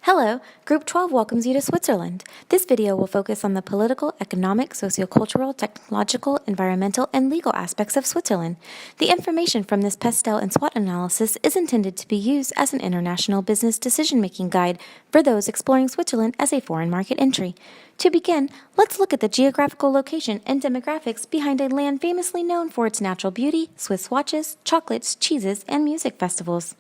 Hello, Group 12 welcomes you to Switzerland. This video will focus on the political, economic, sociocultural, technological, environmental, and legal aspects of Switzerland. The information from this PESTEL and SWOT analysis is intended to be used as an international business decision-making guide for those exploring Switzerland as a foreign market entry. To begin, let's look at the geographical location and demographics behind a land famously known for its natural beauty, Swiss watches, chocolates, cheeses, and music festivals.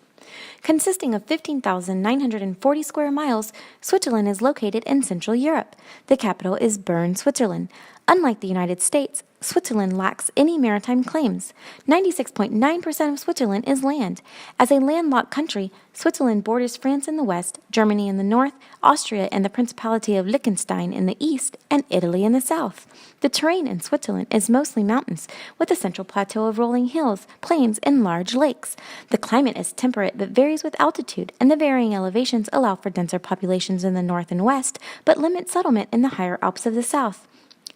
Consisting of 15,940 square miles, Switzerland is located in Central Europe. The capital is Bern, Switzerland. Unlike the United States, Switzerland lacks any maritime claims. 96.9% of Switzerland is land. As a landlocked country, Switzerland borders France in the west, Germany in the north, Austria and the Principality of Liechtenstein in the east, and Italy in the south. The terrain in Switzerland is mostly mountains, with a central plateau of rolling hills, plains, and large lakes. The climate is temperate but varies with altitude, and the varying elevations allow for denser populations in the north and west, but limit settlement in the higher Alps of the south.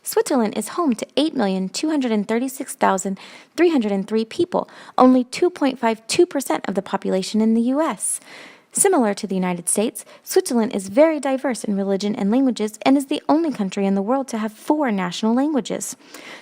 Switzerland is home to 8,236,303 people, only 2.52% of the population in the U.S. Similar to the United States, Switzerland is very diverse in religion and languages and is the only country in the world to have 4 national languages.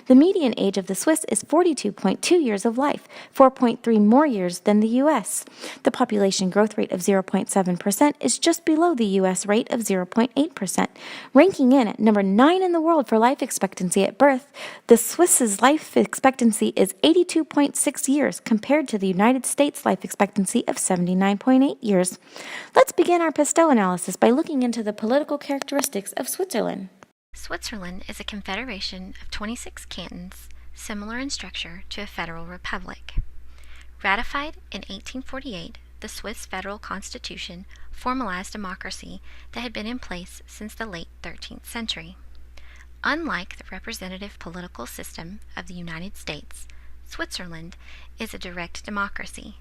The median age of the Swiss is 42.2 years of life, 4.3 more years than the U.S. The population growth rate of 0.7% is just below the U.S. rate of 0.8%. Ranking in at number 9 in the world for life expectancy at birth, the Swiss's life expectancy is 82.6 years compared to the United States life expectancy of 79.8 years. Let's begin our PESTEL analysis by looking into the political characteristics of Switzerland. Switzerland is a confederation of 26 cantons, similar in structure to a federal republic. Ratified in 1848, the Swiss federal constitution formalized democracy that had been in place since the late 13th century. Unlike the representative political system of the United States, Switzerland is a direct democracy.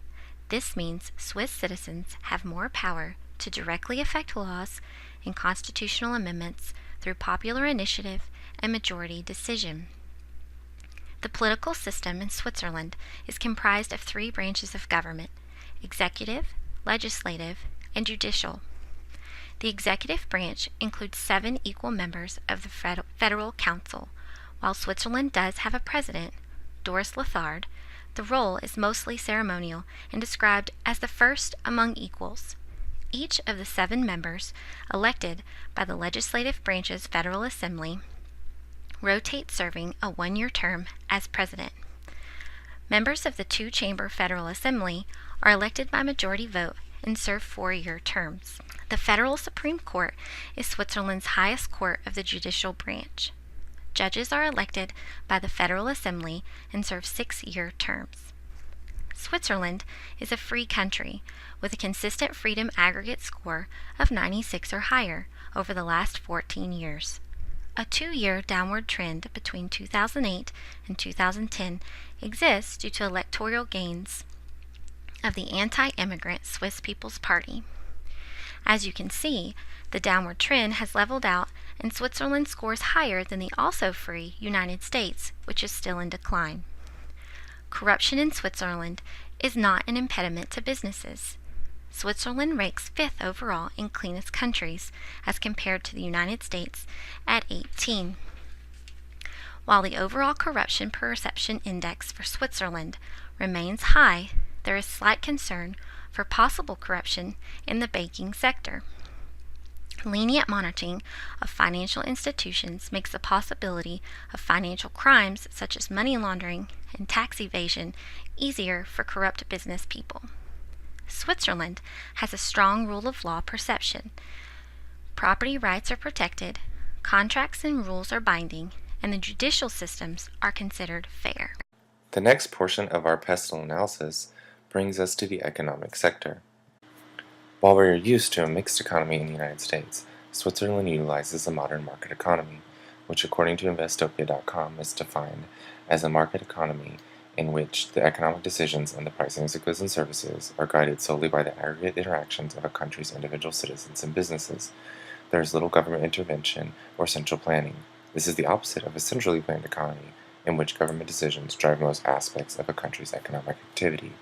This means Swiss citizens have more power to directly affect laws and constitutional amendments through popular initiative and majority decision. The political system in Switzerland is comprised of 3 branches of government: executive, legislative, and judicial. The executive branch includes 7 equal members of the Federal Council. While Switzerland does have a president, Doris Lethard, the role is mostly ceremonial and described as the first among equals. Each of the 7 members, elected by the legislative branch's Federal Assembly, rotate serving a 1-year term as president. Members of the 2-chamber Federal Assembly are elected by majority vote and serve 4-year terms. The Federal Supreme Court is Switzerland's highest court of the judicial branch. Judges are elected by the Federal Assembly and serve 6-year terms. Switzerland is a free country with a consistent freedom aggregate score of 96 or higher over the last 14 years. A 2-year downward trend between 2008 and 2010 exists due to electoral gains of the anti-immigrant Swiss People's Party. As you can see, the downward trend has leveled out and Switzerland scores higher than the also free United States, which is still in decline. Corruption in Switzerland is not an impediment to businesses. Switzerland ranks 5th overall in cleanest countries as compared to the United States at 18. While the overall corruption perception index for Switzerland remains high, there is slight concern for possible corruption in the banking sector. Lenient monitoring of financial institutions makes the possibility of financial crimes such as money laundering and tax evasion easier for corrupt business people. Switzerland has a strong rule of law perception. Property rights are protected, contracts and rules are binding, and the judicial systems are considered fair. The next portion of our PESTEL analysis brings us to the economic sector. While we are used to a mixed economy in the United States, Switzerland utilizes a modern market economy, which according to Investopia.com is defined as a market economy in which the economic decisions and the pricing of goods and services are guided solely by the aggregate interactions of a country's individual citizens and businesses. There is little government intervention or central planning. This is the opposite of a centrally planned economy, in which government decisions drive most aspects of a country's economic activity.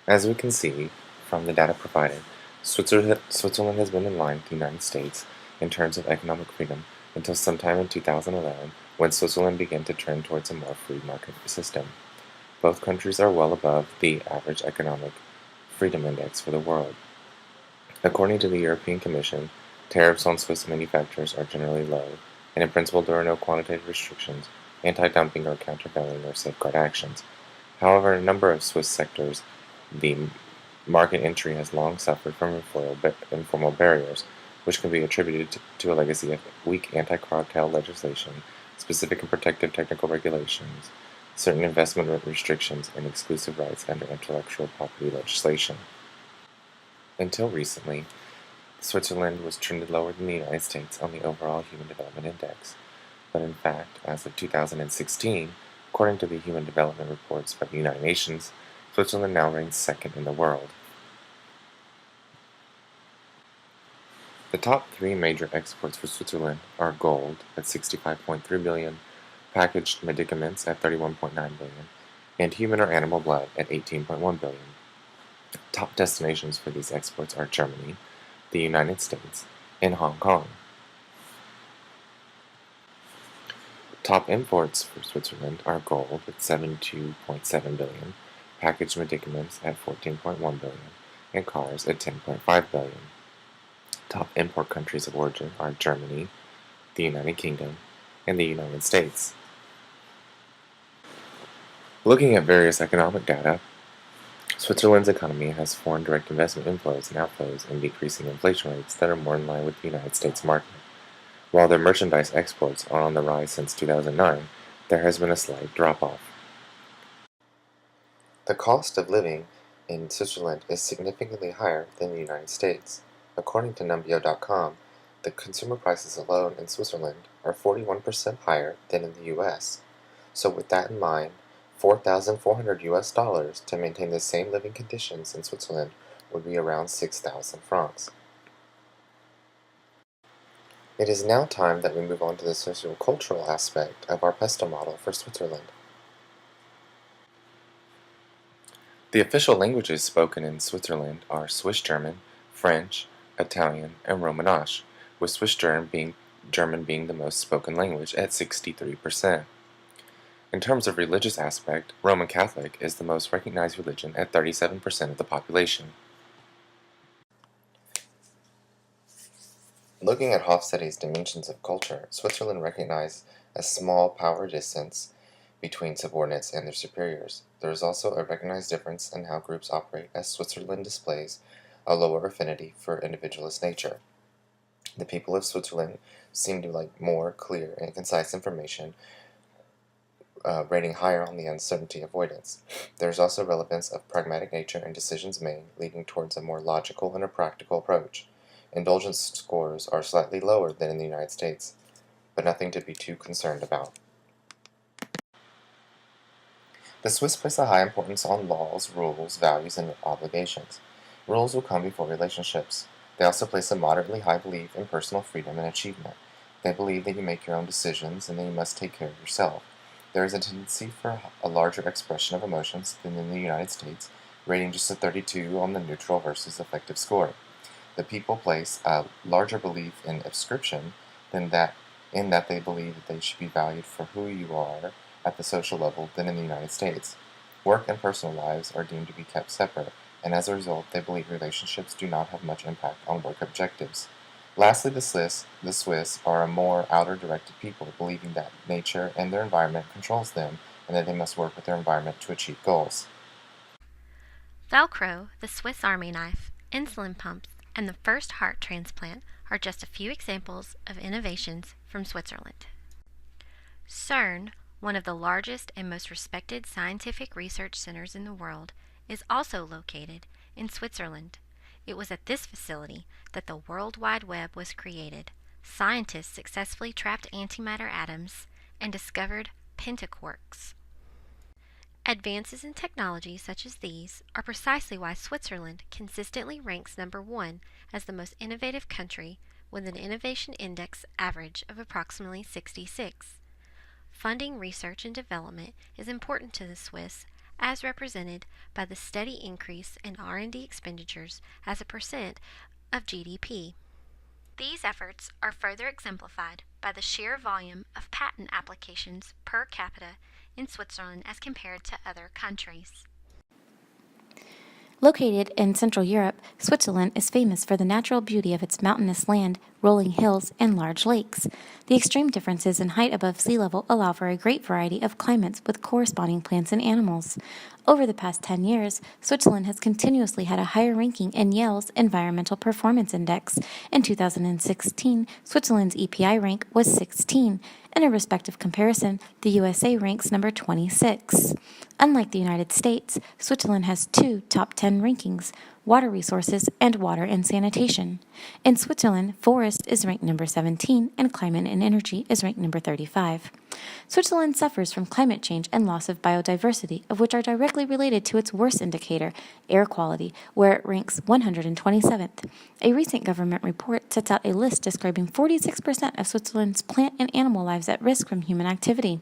As we can see, from the data provided, Switzerland has been in line with the United States in terms of economic freedom until sometime in 2011, when Switzerland began to trend towards a more free market system. Both countries are well above the average economic freedom index for the world. According to the European Commission, tariffs on Swiss manufacturers are generally low, and in principle there are no quantitative restrictions, anti-dumping or countervailing or safeguard actions. However, in a number of Swiss sectors, the market entry has long suffered from informal barriers, which can be attributed to a legacy of weak anti-cartel legislation, specific and protective technical regulations, certain investment restrictions, and exclusive rights under intellectual property legislation. Until recently, Switzerland was trended lower than the United States on the overall Human Development Index. But in fact, as of 2016, according to the Human Development Reports by the United Nations, Switzerland now ranks second in the world. The top three major exports for Switzerland are gold at 65.3 billion, packaged medicaments at 31.9 billion, and human or animal blood at 18.1 billion. Top destinations for these exports are Germany, the United States, and Hong Kong. Top imports for Switzerland are gold at 72.7 billion, packaged medicaments at 14.1 billion, and cars at 10.5 billion. Top import countries of origin are Germany, the United Kingdom, and the United States. Looking at various economic data, Switzerland's economy has foreign direct investment inflows and outflows and decreasing inflation rates that are more in line with the United States market. While their merchandise exports are on the rise since 2009, there has been a slight drop-off. The cost of living in Switzerland is significantly higher than the United States. According to Numbeo.com, the consumer prices alone in Switzerland are 41% higher than in the US. So with that in mind, $4,400 to maintain the same living conditions in Switzerland would be around 6,000 francs. It is now time that we move on to the socio-cultural aspect of our PESTEL model for Switzerland. The official languages spoken in Switzerland are Swiss German, French, Italian, and Romansh, with Swiss German being the most spoken language at 63%. In terms of religious aspect, Roman Catholic is the most recognized religion at 37% of the population. Looking at Hofstede's dimensions of culture, Switzerland recognized a small power distance between subordinates and their superiors. There is also a recognized difference in how groups operate, as Switzerland displays a lower affinity for individualist nature. The people of Switzerland seem to like more clear and concise information, rating higher on the uncertainty avoidance. There is also relevance of pragmatic nature and decisions made, leading towards a more logical and a practical approach. Indulgence scores are slightly lower than in the United States, but nothing to be too concerned about. The Swiss place a high importance on laws, rules, values, and obligations. Rules will come before relationships. They also place a moderately high belief in personal freedom and achievement. They believe that you make your own decisions and that you must take care of yourself. There is a tendency for a larger expression of emotions than in the United States, rating just a 32 on the neutral versus affective score. The people place a larger belief in ascription than that in that they believe that they should be valued for who you are at the social level than in the United States. Work and personal lives are deemed to be kept separate, and as a result, they believe relationships do not have much impact on work objectives. Lastly, the Swiss are a more outer-directed people, believing that nature and their environment controls them, and that they must work with their environment to achieve goals. Velcro, the Swiss Army knife, insulin pumps, and the first heart transplant are just a few examples of innovations from Switzerland. CERN, one of the largest and most respected scientific research centers in the world, is also located in Switzerland. It was at this facility that the World Wide Web was created. Scientists successfully trapped antimatter atoms and discovered pentaquarks. Advances in technology such as these are precisely why Switzerland consistently ranks number 1 as the most innovative country with an innovation index average of approximately 66. Funding research and development is important to the Swiss, as represented by the steady increase in R&D expenditures as a percent of GDP. These efforts are further exemplified by the sheer volume of patent applications per capita in Switzerland as compared to other countries. Located in Central Europe, Switzerland is famous for the natural beauty of its mountainous land, rolling hills, and large lakes. The extreme differences in height above sea level allow for a great variety of climates with corresponding plants and animals. Over the past 10 years, Switzerland has continuously had a higher ranking in Yale's Environmental Performance Index. In 2016, Switzerland's EPI rank was 16. In a respective comparison, the USA ranks number 26. Unlike the United States, Switzerland has two top 10 rankings: water resources and water and sanitation. In Switzerland, forest is ranked number 17 and climate and energy is ranked number 35. Switzerland suffers from climate change and loss of biodiversity, of which are directly related to its worst indicator, air quality, where it ranks 127th. A recent government report sets out a list describing 46% of Switzerland's plant and animal lives at risk from human activity.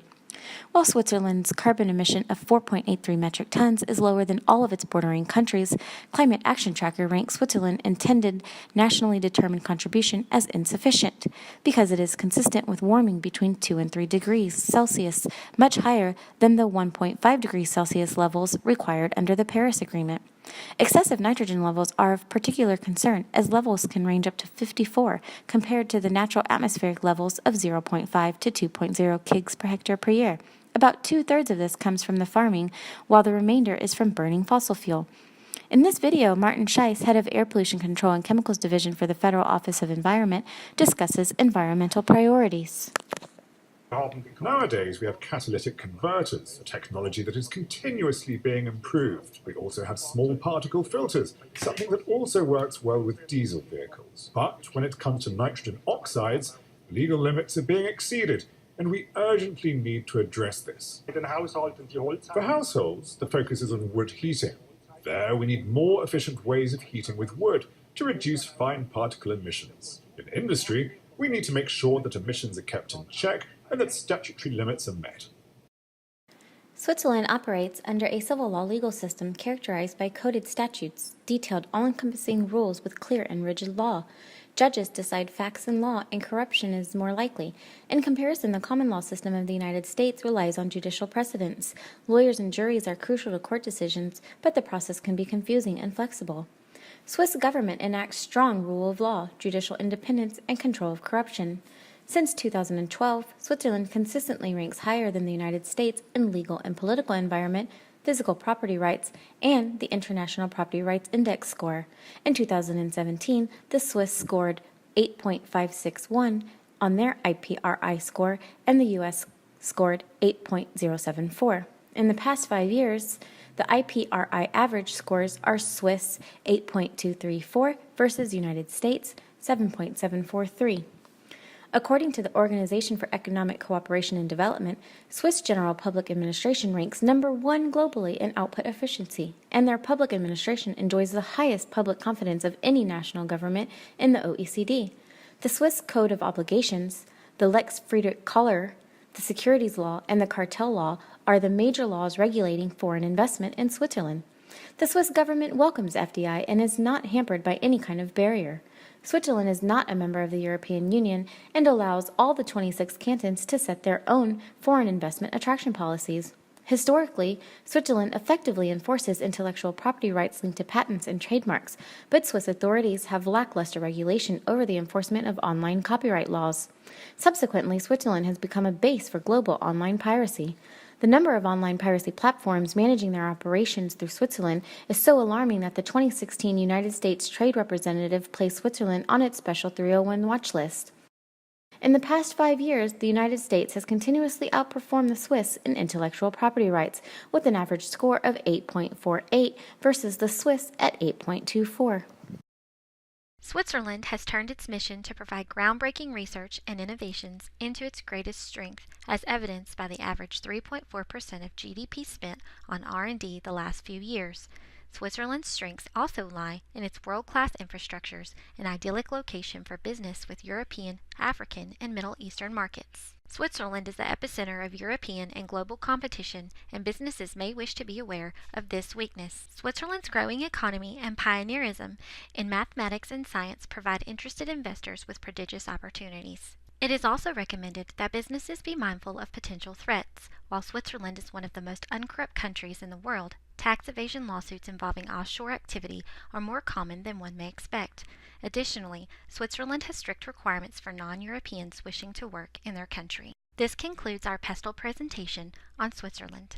While Switzerland's carbon emission of 4.83 metric tons is lower than all of its bordering countries, Climate Action Tracker ranks Switzerland's intended nationally determined contribution as insufficient, because it is consistent with warming between 2 and 3 degrees Celsius, much higher than the 1.5 degrees Celsius levels required under the Paris Agreement. Excessive nitrogen levels are of particular concern, as levels can range up to 54 compared to the natural atmospheric levels of 0.5 to 2.0 kg per hectare per year. About 2/3 of this comes from the farming, while the remainder is from burning fossil fuel. In this video, Martin Scheiss, head of Air Pollution Control and Chemicals Division for the Federal Office of Environment, discusses environmental priorities. Nowadays, we have catalytic converters, a technology that is continuously being improved. We also have small particle filters, something that also works well with diesel vehicles. But when it comes to nitrogen oxides, legal limits are being exceeded, and we urgently need to address this. For households, the focus is on wood heating. There, we need more efficient ways of heating with wood to reduce fine particle emissions. In industry, we need to make sure that emissions are kept in check and that statutory limits are met. Switzerland operates under a civil law legal system characterized by coded statutes, detailed all-encompassing rules with clear and rigid law. Judges decide facts in law, and corruption is more likely. In comparison, the common law system of the United States relies on judicial precedents. Lawyers and juries are crucial to court decisions, but the process can be confusing and flexible. Swiss government enacts strong rule of law, judicial independence, and control of corruption. Since 2012, Switzerland consistently ranks higher than the United States in legal and political environment, physical property rights, and the International Property Rights Index score. In 2017, the Swiss scored 8.561 on their IPRI score, and the U.S. scored 8.074. In the past 5 years, the IPRI average scores are Swiss 8.234 versus United States 7.743. According to the Organization for Economic Cooperation and Development, Swiss General Public Administration ranks number 1 globally in output efficiency, and their public administration enjoys the highest public confidence of any national government in the OECD. The Swiss Code of Obligations, the Lex Friedrich Kohler, the securities law, and the cartel law are the major laws regulating foreign investment in Switzerland. The Swiss government welcomes FDI and is not hampered by any kind of barrier. Switzerland is not a member of the European Union and allows all the 26 cantons to set their own foreign investment attraction policies. Historically, Switzerland effectively enforces intellectual property rights linked to patents and trademarks, but Swiss authorities have lackluster regulation over the enforcement of online copyright laws. Subsequently, Switzerland has become a base for global online piracy. The number of online piracy platforms managing their operations through Switzerland is so alarming that the 2016 United States Trade Representative placed Switzerland on its special 301 watch list. In the past 5 years, the United States has continuously outperformed the Swiss in intellectual property rights, with an average score of 8.48 versus the Swiss at 8.24. Switzerland has turned its mission to provide groundbreaking research and innovations into its greatest strength, as evidenced by the average 3.4% of GDP spent on R&D the last few years. Switzerland's strengths also lie in its world-class infrastructures, an idyllic location for business with European, African, and Middle Eastern markets. Switzerland is the epicenter of European and global competition, and businesses may wish to be aware of this weakness. Switzerland's growing economy and pioneerism in mathematics and science provide interested investors with prodigious opportunities. It is also recommended that businesses be mindful of potential threats. While Switzerland is one of the most uncorrupt countries in the world, tax evasion lawsuits involving offshore activity are more common than one may expect. Additionally, Switzerland has strict requirements for non-Europeans wishing to work in their country. This concludes our PESTEL presentation on Switzerland.